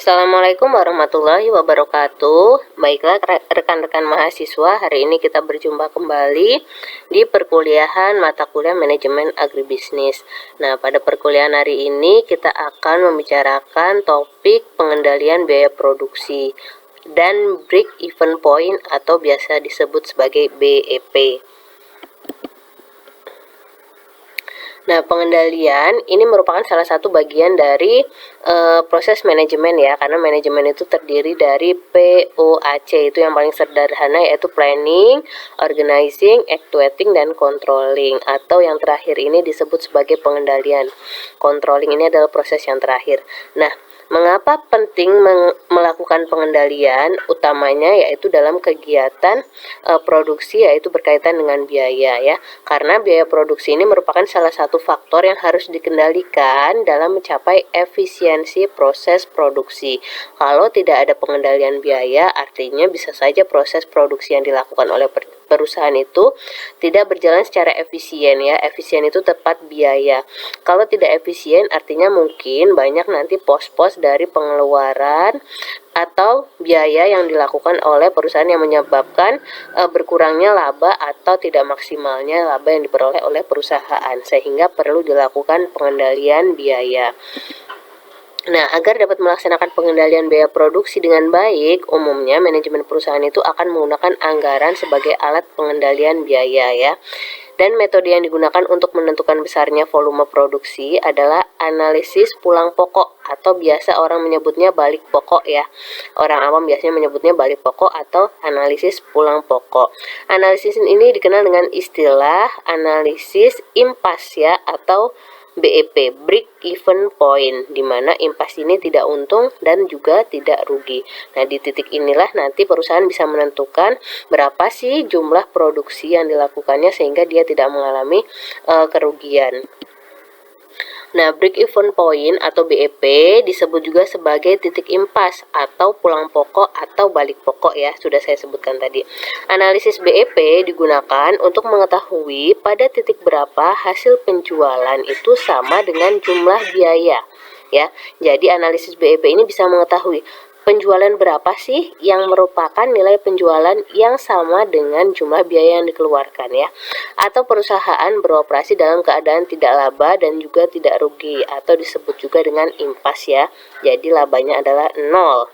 Assalamualaikum warahmatullahi wabarakatuh. Baiklah rekan-rekan mahasiswa, hari ini kita berjumpa kembali di perkuliahan mata kuliah manajemen agribisnis. Nah, pada perkuliahan hari ini kita akan membicarakan topik pengendalian biaya produksi dan break even point atau biasa disebut sebagai BEP. Nah, pengendalian ini merupakan salah satu bagian dari proses manajemen ya, karena manajemen itu terdiri dari POAC, itu yang paling sederhana yaitu planning, organizing, actuating, dan controlling, atau yang terakhir ini disebut sebagai pengendalian. Controlling ini adalah proses yang terakhir. Nah, mengapa penting melakukan pengendalian? Utamanya yaitu dalam kegiatan produksi, yaitu berkaitan dengan biaya ya. Karena biaya produksi ini merupakan salah satu faktor yang harus dikendalikan dalam mencapai efisiensi proses produksi. Kalau tidak ada pengendalian biaya, artinya bisa saja proses produksi yang dilakukan oleh perusahaan itu tidak berjalan secara efisien ya. Efisien itu tepat biaya. Kalau tidak efisien artinya mungkin banyak nanti pos-pos dari pengeluaran atau biaya yang dilakukan oleh perusahaan yang menyebabkan berkurangnya laba atau tidak maksimalnya laba yang diperoleh oleh perusahaan, sehingga perlu dilakukan pengendalian biaya. Nah, agar dapat melaksanakan pengendalian biaya produksi dengan baik, umumnya manajemen perusahaan itu akan menggunakan anggaran sebagai alat pengendalian biaya ya. Dan metode yang digunakan untuk menentukan besarnya volume produksi adalah analisis pulang pokok, atau biasa orang menyebutnya balik pokok ya. Orang awam biasanya menyebutnya balik pokok atau analisis pulang pokok. Analisis ini dikenal dengan istilah analisis impas ya, atau BEP, break even point, di mana impas ini tidak untung dan juga tidak rugi. Nah, di titik inilah nanti perusahaan bisa menentukan berapa sih jumlah produksi yang dilakukannya sehingga dia tidak mengalami kerugian. Nah, break even point atau BEP disebut juga sebagai titik impas atau pulang pokok atau balik pokok ya, sudah saya sebutkan tadi. Analisis BEP digunakan untuk mengetahui pada titik berapa hasil penjualan itu sama dengan jumlah biaya ya. Jadi analisis BEP ini bisa mengetahui penjualan berapa sih yang merupakan nilai penjualan yang sama dengan jumlah biaya yang dikeluarkan ya. Atau perusahaan beroperasi dalam keadaan tidak laba dan juga tidak rugi, atau disebut juga dengan impas ya. Jadi labanya adalah 0.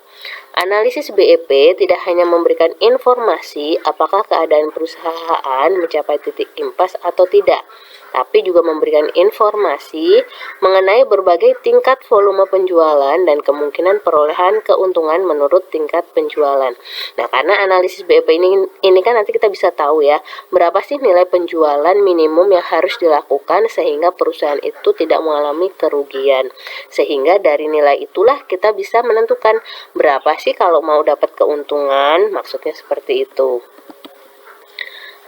Analisis BEP tidak hanya memberikan informasi apakah keadaan perusahaan mencapai titik impas atau tidak, tapi juga memberikan informasi mengenai berbagai tingkat volume penjualan dan kemungkinan perolehan keuntungan menurut tingkat penjualan. Nah, karena analisis BEP ini kan nanti kita bisa tahu ya, berapa sih nilai penjualan minimum yang harus dilakukan sehingga perusahaan itu tidak mengalami kerugian. Sehingga dari nilai itulah kita bisa menentukan berapa sih kalau mau dapat keuntungan, maksudnya seperti itu.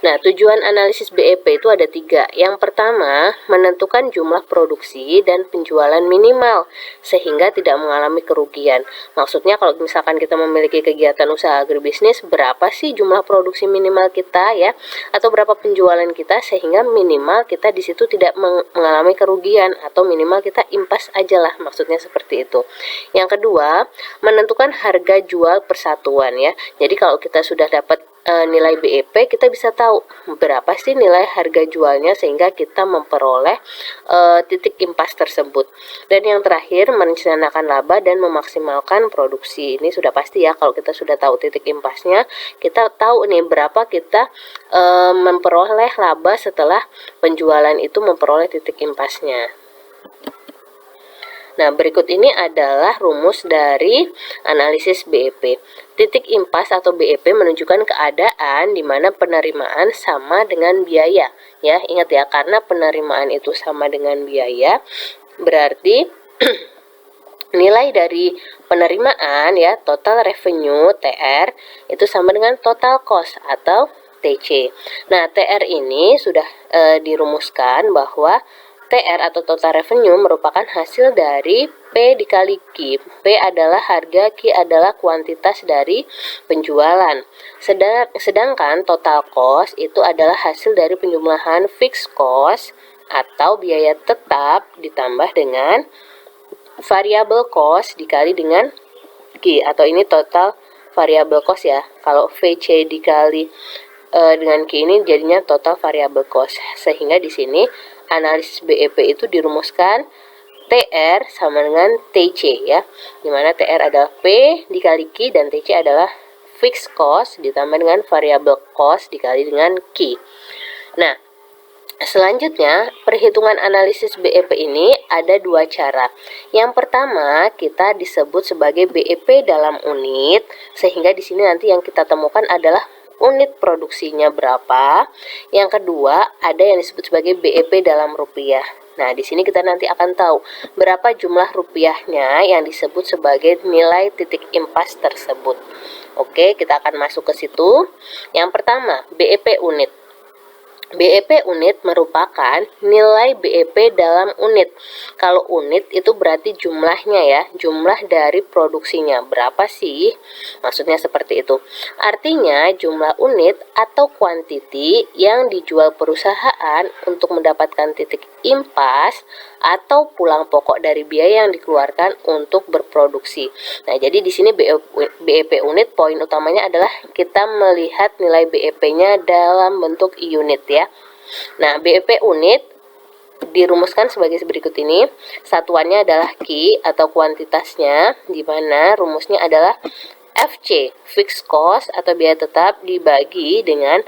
Nah, tujuan analisis BEP itu ada 3. Yang pertama, menentukan jumlah produksi dan penjualan minimal sehingga tidak mengalami kerugian. Maksudnya kalau misalkan kita memiliki kegiatan usaha agribisnis, berapa sih jumlah produksi minimal kita ya, atau berapa penjualan kita sehingga minimal kita di situ tidak mengalami kerugian, atau minimal kita impas aja lah, maksudnya seperti itu. Yang kedua, menentukan harga jual persatuan ya. Jadi kalau kita sudah dapat nilai BEP, kita bisa tahu berapa sih nilai harga jualnya sehingga kita memperoleh titik impas tersebut. Dan yang terakhir, merencanakan laba dan memaksimalkan produksi. Ini sudah pasti ya, kalau kita sudah tahu titik impasnya, kita tahu nih berapa kita memperoleh laba setelah penjualan itu memperoleh titik impasnya. Nah, berikut ini adalah rumus dari analisis BEP. Titik impas atau BEP menunjukkan keadaan di mana penerimaan sama dengan biaya. Ya, ingat ya, karena penerimaan itu sama dengan biaya, berarti nilai dari penerimaan ya, total revenue TR itu sama dengan total cost atau TC. Nah, TR ini sudah dirumuskan bahwa TR atau total revenue merupakan hasil dari P dikali Q. P adalah harga, Q adalah kuantitas dari penjualan. Sedangkan total cost itu adalah hasil dari penjumlahan fixed cost atau biaya tetap ditambah dengan variable cost dikali dengan Q, atau ini total variable cost ya. Kalau VC dikali dengan Q ini jadinya total variable cost. Sehingga di sini analisis BEP itu dirumuskan TR sama dengan TC ya. Dimana TR adalah P dikali Q dan TC adalah fixed cost ditambah dengan variable cost dikali dengan Q. Nah, selanjutnya, perhitungan analisis BEP ini ada dua cara. Yang pertama, kita disebut sebagai BEP dalam unit, sehingga di sini nanti yang kita temukan adalah unit produksinya berapa. Yang kedua, ada yang disebut sebagai BEP dalam rupiah. Nah, di sini kita nanti akan tahu berapa jumlah rupiahnya yang disebut sebagai nilai titik impas tersebut. Oke, kita akan masuk ke situ. Yang pertama, BEP unit. BEP unit merupakan nilai BEP dalam unit. Kalau unit itu berarti jumlahnya ya, jumlah dari produksinya. Berapa sih? Maksudnya seperti itu. Artinya jumlah unit atau kuantiti yang dijual perusahaan untuk mendapatkan titik impas atau pulang pokok dari biaya yang dikeluarkan untuk berproduksi. Nah, jadi di sini BEP unit poin utamanya adalah kita melihat nilai BEP-nya dalam bentuk unit ya. Nah, BEP unit dirumuskan sebagai berikut ini. Satuannya adalah Q atau kuantitasnya, di mana rumusnya adalah FC, fixed cost atau biaya tetap, dibagi dengan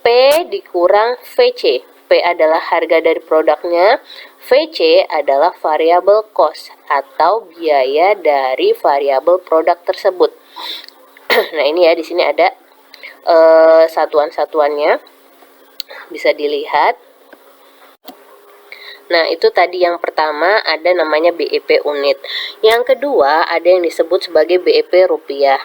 P dikurang VC. P adalah harga dari produknya, VC adalah variable cost atau biaya dari variabel produk tersebut. Nah, ini ya, di sini ada satuan-satuannya, bisa dilihat. Nah, itu tadi yang pertama ada namanya BEP unit. Yang kedua ada yang disebut sebagai BEP rupiah.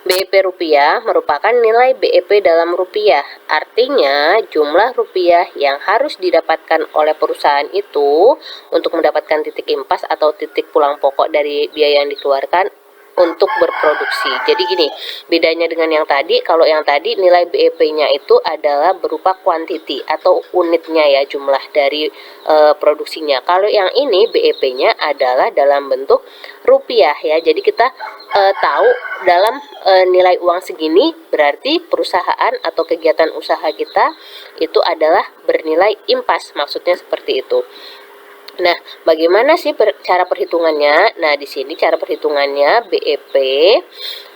BEP rupiah merupakan nilai BEP dalam rupiah. Artinya jumlah rupiah yang harus didapatkan oleh perusahaan itu untuk mendapatkan titik impas atau titik pulang pokok dari biaya yang dikeluarkan untuk berproduksi. Jadi gini, bedanya dengan yang tadi, kalau yang tadi nilai BEP-nya itu adalah berupa kuantiti atau unitnya ya, jumlah dari produksinya. Kalau yang ini BEP-nya adalah dalam bentuk rupiah ya. Jadi kita tahu dalam nilai uang segini berarti perusahaan atau kegiatan usaha kita itu adalah bernilai impas, maksudnya seperti itu. Nah, bagaimana sih cara perhitungannya? Nah, di sini cara perhitungannya BEP.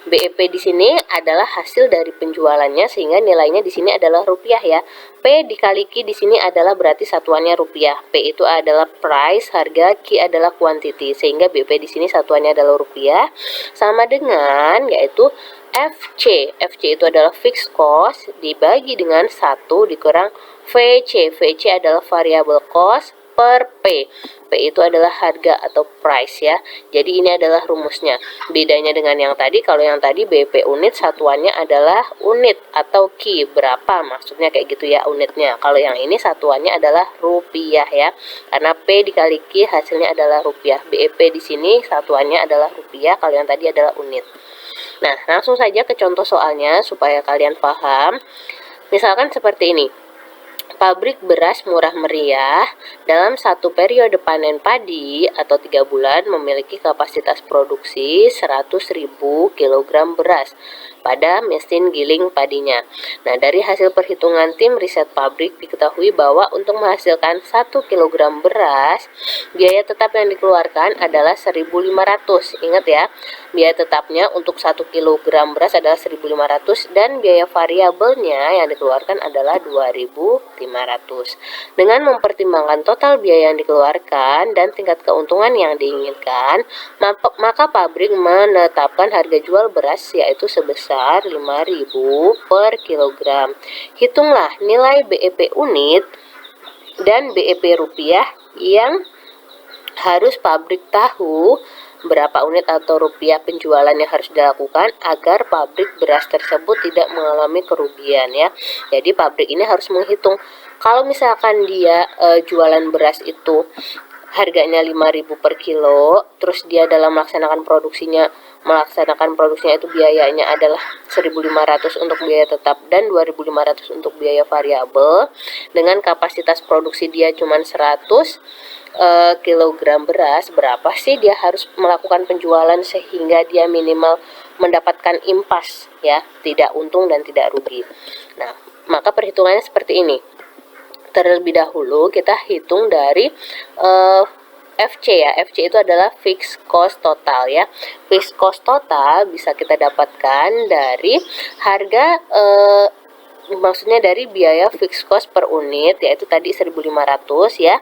BEP di sini adalah hasil dari penjualannya sehingga nilainya di sini adalah rupiah ya. P dikali Q di sini adalah berarti satuannya rupiah. P itu adalah price, harga, Q adalah quantity. Sehingga BEP di sini satuannya adalah rupiah. Sama dengan yaitu FC. FC itu adalah fixed cost dibagi dengan 1 dikurang VC. VC adalah variable cost per P. P itu adalah harga atau price ya. Jadi ini adalah rumusnya. Bedanya dengan yang tadi, kalau yang tadi BEP unit satuannya adalah unit atau Q, berapa maksudnya kayak gitu ya unitnya. Kalau yang ini satuannya adalah rupiah ya. Karena P dikali Q hasilnya adalah rupiah. BEP di sini satuannya adalah rupiah, kalau yang tadi adalah unit. Nah, langsung saja ke contoh soalnya supaya kalian paham. Misalkan seperti ini. Pabrik beras murah meriah dalam satu periode panen padi atau 3 bulan memiliki kapasitas produksi 100.000 kg beras pada mesin giling padinya. Nah, dari hasil perhitungan tim riset pabrik diketahui bahwa untuk menghasilkan 1 kg beras, biaya tetap yang dikeluarkan adalah 1.500. Ingat ya, biaya tetapnya untuk 1 kg beras adalah 1.500 dan biaya variabelnya yang dikeluarkan adalah 2.500. Dengan mempertimbangkan total biaya yang dikeluarkan dan tingkat keuntungan yang diinginkan, maka pabrik menetapkan harga jual beras yaitu sebesar 5.000 per kilogram. Hitunglah nilai BEP unit dan BEP rupiah yang harus pabrik tahu berapa unit atau rupiah penjualan yang harus dilakukan agar pabrik beras tersebut tidak mengalami kerugian ya. Jadi pabrik ini harus menghitung kalau misalkan dia jualan beras itu harganya 5.000 per kilo, terus dia dalam melaksanakan produksinya itu biayanya adalah 1.500 untuk biaya tetap dan 2.500 untuk biaya variabel, dengan kapasitas produksi dia cuma 100 kilogram beras, berapa sih dia harus melakukan penjualan sehingga dia minimal mendapatkan impas ya, tidak untung dan tidak rugi. Nah, maka perhitungannya seperti ini. Terlebih dahulu kita hitung dari FC ya. FC itu adalah fixed cost total ya. Fixed cost total bisa kita dapatkan dari harga maksudnya dari biaya fixed cost per unit, yaitu tadi 1.500 ya,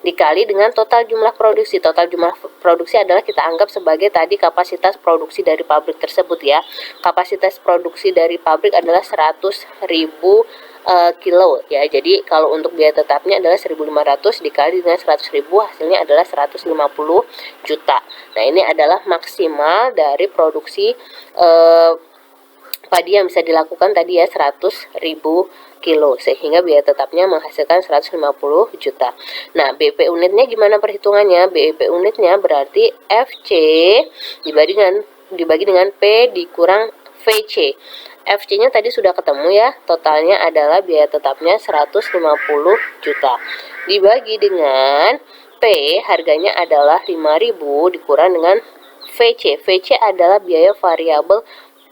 dikali dengan total jumlah produksi. Total jumlah produksi adalah kita anggap sebagai tadi kapasitas produksi dari pabrik tersebut ya. Kapasitas produksi dari pabrik adalah 100.000 kilo ya. Jadi kalau untuk biaya tetapnya adalah 1.500 dikali dengan 100.000, hasilnya adalah 150 juta. Nah, ini adalah maksimal dari produksi padi yang bisa dilakukan tadi ya, 100.000 kilo, sehingga biaya tetapnya menghasilkan 150 juta. Nah, BEP unitnya gimana perhitungannya? BEP unitnya berarti FC dibagi dengan P dikurang VC. FC-nya tadi sudah ketemu ya, totalnya adalah biaya tetapnya 150 juta. Dibagi dengan P, harganya adalah 5.000 dikurang dengan VC. VC adalah biaya variabel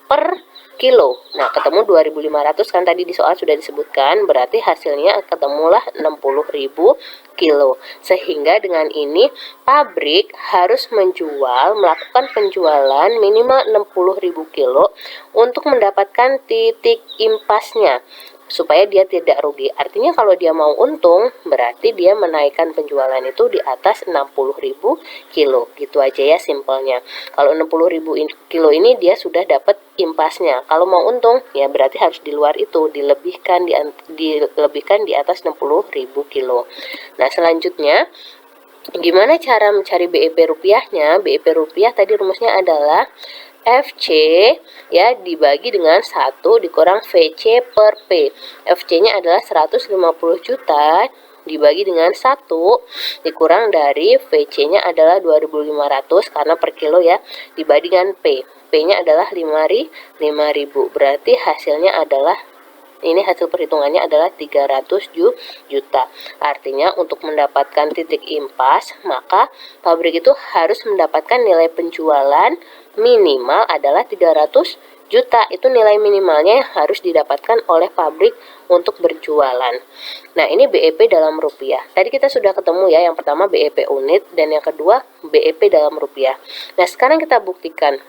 per kilo. Nah, ketemu 2.500 kan tadi di soal sudah disebutkan, berarti hasilnya ketemulah 60.000 kilo. Sehingga dengan ini pabrik harus melakukan penjualan minimal 60.000 kilo untuk mendapatkan titik impasnya, supaya dia tidak rugi. Artinya kalau dia mau untung, berarti dia menaikkan penjualan itu di atas 60.000 kilo. Gitu aja ya simpelnya. Kalau 60.000 kilo ini dia sudah dapat impasnya. Kalau mau untung, ya berarti harus di luar itu, dilebihkan di atas 60.000 kilo. Nah, selanjutnya gimana cara mencari BEP rupiahnya? BEP rupiah tadi rumusnya adalah FC ya dibagi dengan 1 dikurang VC per P. FC-nya adalah 150 juta dibagi dengan 1 dikurang dari VC-nya adalah 2.500 karena per kilo ya, dibagi dengan P. P-nya adalah 5.000. Berarti hasilnya adalah, ini hasil perhitungannya adalah 300 juta. Artinya untuk mendapatkan titik impas, maka pabrik itu harus mendapatkan nilai penjualan minimal adalah 300 juta. Itu nilai minimalnya yang harus didapatkan oleh pabrik untuk berjualan. Nah, ini BEP dalam rupiah. Tadi kita sudah ketemu ya, yang pertama BEP unit dan yang kedua BEP dalam rupiah. Nah, sekarang kita buktikan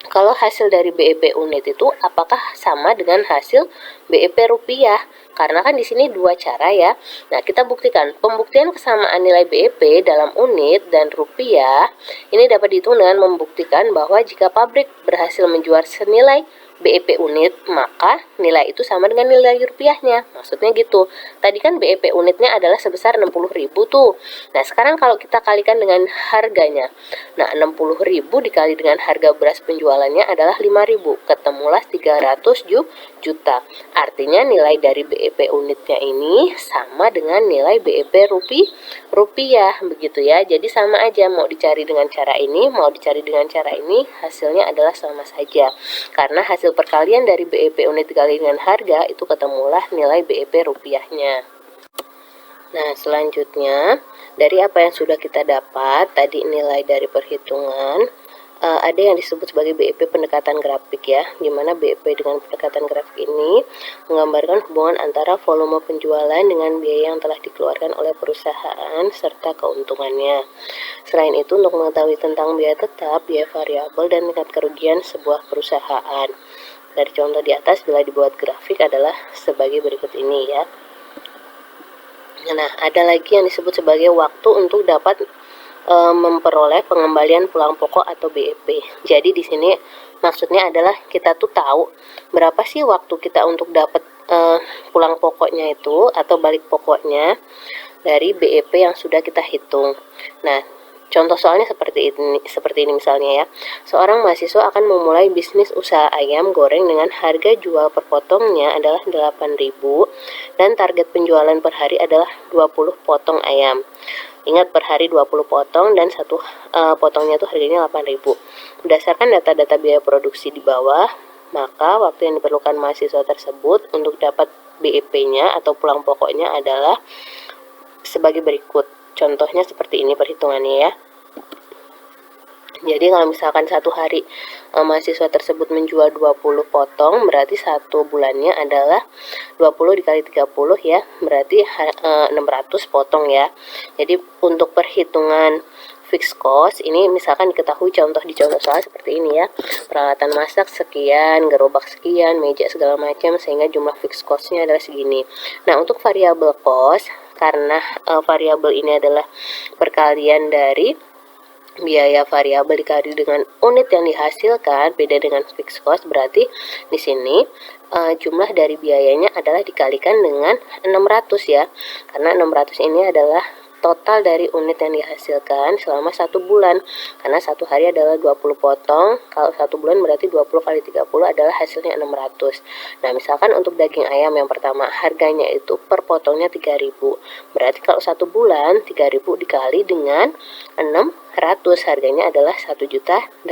kalau hasil dari BEP unit itu apakah sama dengan hasil BEP rupiah? Karena kan di sini dua cara ya. Nah, kita buktikan pembuktian kesamaan nilai BEP dalam unit dan rupiah ini dapat dihitung dengan membuktikan bahwa jika pabrik berhasil menjual senilai BEP unit, maka nilai itu sama dengan nilai rupiahnya. Maksudnya gitu. Tadi kan BEP unitnya adalah sebesar 60.000 tuh. Nah, sekarang kalau kita kalikan dengan harganya. Nah, 60.000 dikali dengan harga beras penjualannya adalah 5.000. Ketemulah 300 juta. Artinya nilai dari BEP unitnya ini sama dengan nilai BEP rupiah. Begitu ya. Jadi sama aja, mau dicari dengan cara ini, mau dicari dengan cara ini, hasilnya adalah sama saja. Karena hasil perkalian dari BEP unit dikali dengan harga itu ketemulah nilai BEP rupiahnya. Nah, selanjutnya dari apa yang sudah kita dapat tadi nilai dari perhitungan, ada yang disebut sebagai BEP pendekatan grafik ya, dimana BEP dengan pendekatan grafik ini menggambarkan hubungan antara volume penjualan dengan biaya yang telah dikeluarkan oleh perusahaan serta keuntungannya. Selain itu, untuk mengetahui tentang biaya tetap, biaya variabel, dan tingkat kerugian sebuah perusahaan, dari contoh di atas bila dibuat grafik adalah sebagai berikut ini ya. Nah, ada lagi yang disebut sebagai waktu untuk dapat memperoleh pengembalian pulang pokok atau BEP. Jadi di sini maksudnya adalah kita tuh tahu berapa sih waktu kita untuk dapat pulang pokoknya itu atau balik pokoknya dari BEP yang sudah kita hitung. Nah, Contoh soalnya seperti ini misalnya ya. Seorang mahasiswa akan memulai bisnis usaha ayam goreng dengan harga jual per potongnya adalah 8.000 dan target penjualan per hari adalah 20 potong ayam. Ingat, per hari 20 potong dan satu potongnya itu harganya 8.000. Berdasarkan data-data biaya produksi di bawah, maka waktu yang diperlukan mahasiswa tersebut untuk dapat BEP-nya atau pulang pokoknya adalah sebagai berikut. Contohnya seperti ini perhitungannya ya. Jadi kalau misalkan satu hari mahasiswa tersebut menjual 20 potong, berarti satu bulannya adalah 20 dikali 30 ya, berarti 600 potong ya. Jadi untuk perhitungan fixed cost ini misalkan diketahui di contoh soal seperti ini ya. Peralatan masak sekian, gerobak sekian, meja segala macam, sehingga jumlah fixed cost-nya adalah segini. Nah, untuk variable cost, karena variabel ini adalah perkalian dari biaya variabel dikali dengan unit yang dihasilkan, beda dengan fixed cost, berarti di sini jumlah dari biayanya adalah dikalikan dengan 600 ya. Karena 600 ini adalah total dari unit yang dihasilkan selama satu bulan. Karena satu hari adalah 20 potong, kalau satu bulan berarti 20 kali 30 adalah hasilnya 600. Nah, misalkan untuk daging ayam yang pertama, harganya itu per potongnya 3.000. Berarti kalau satu bulan 3.000 dikali dengan 600, harganya adalah 1.800.000.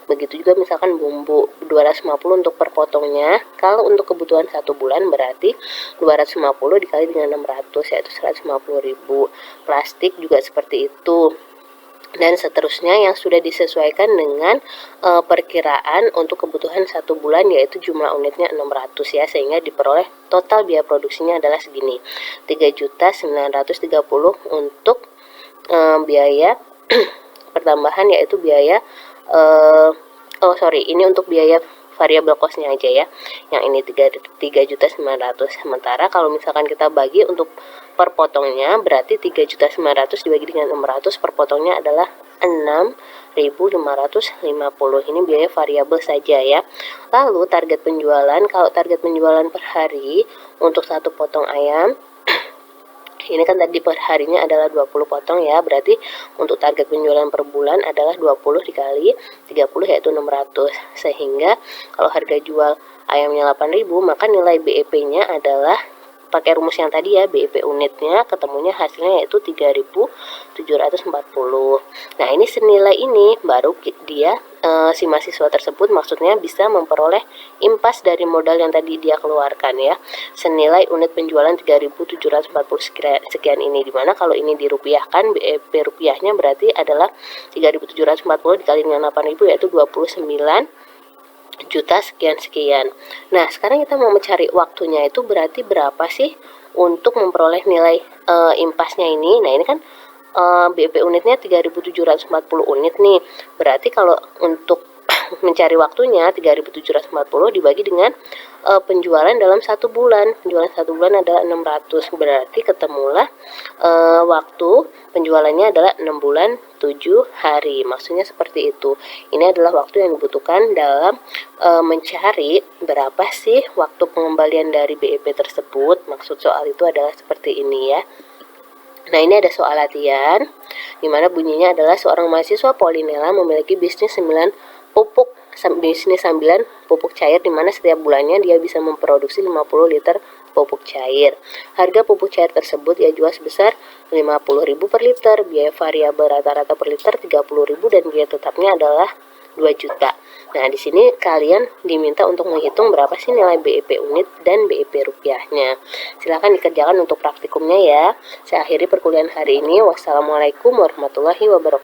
Begitu juga misalkan bumbu 250 untuk per potongnya. Kalau untuk kebutuhan satu bulan berarti 250 dikali dengan 600 yaitu 150.000. Plastik juga seperti itu. Dan seterusnya yang sudah disesuaikan dengan perkiraan untuk kebutuhan satu bulan, yaitu jumlah unitnya 600 ya, sehingga diperoleh total biaya produksinya adalah segini, 3.930.000 untuk biaya pertambahan, yaitu biaya ini untuk biaya variabel cost-nya aja ya. Yang ini 3.900.000. Sementara kalau misalkan kita bagi untuk per potongnya, berarti 3.900.000 dibagi dengan 600 per potongnya adalah 6.550. Ini biaya variabel saja ya. Lalu target penjualan, kalau target penjualan per hari untuk satu potong ayam, ini kan tadi per harinya adalah 20 potong ya, berarti untuk target penjualan per bulan adalah 20 dikali 30 yaitu 600. Sehingga kalau harga jual ayamnya 8.000, maka nilai BEP-nya adalah pakai rumus yang tadi ya, BEP unitnya ketemunya hasilnya yaitu 3.740. Nah, ini senilai ini baru dia si mahasiswa tersebut maksudnya bisa memperoleh impas dari modal yang tadi dia keluarkan ya, senilai unit penjualan 3.740 sekian ini, dimana kalau ini dirupiahkan BEP rupiahnya berarti adalah 3.740 dikali dengan 8.000 yaitu 29 juta sekian. Nah, sekarang kita mau mencari waktunya, itu berarti berapa sih untuk memperoleh nilai impasnya ini. Nah, ini kan BEP unitnya 3.740 unit nih. Berarti kalau untuk mencari waktunya 3.740 dibagi dengan penjualan dalam satu bulan. Penjualan satu bulan adalah 600. Berarti ketemulah waktu penjualannya adalah 6 bulan 7 hari. Maksudnya seperti itu. Ini adalah waktu yang dibutuhkan dalam mencari berapa sih waktu pengembalian dari BEP tersebut. Maksud soal itu adalah seperti ini ya. Nah, ini ada soal latihan dimana bunyinya adalah seorang mahasiswa Polinela memiliki bisnis sambilan pupuk cair, dimana setiap bulannya dia bisa memproduksi 50 liter pupuk cair. Harga pupuk cair tersebut ia jual sebesar 50.000 per liter, biaya variabel rata-rata per liter 30.000 dan biaya tetapnya adalah 2 juta. Nah, di sini kalian diminta untuk menghitung berapa sih nilai BEP unit dan BEP rupiahnya. Silahkan dikerjakan untuk praktikumnya ya. Saya akhiri perkuliahan hari ini. Wassalamualaikum warahmatullahi wabarakatuh.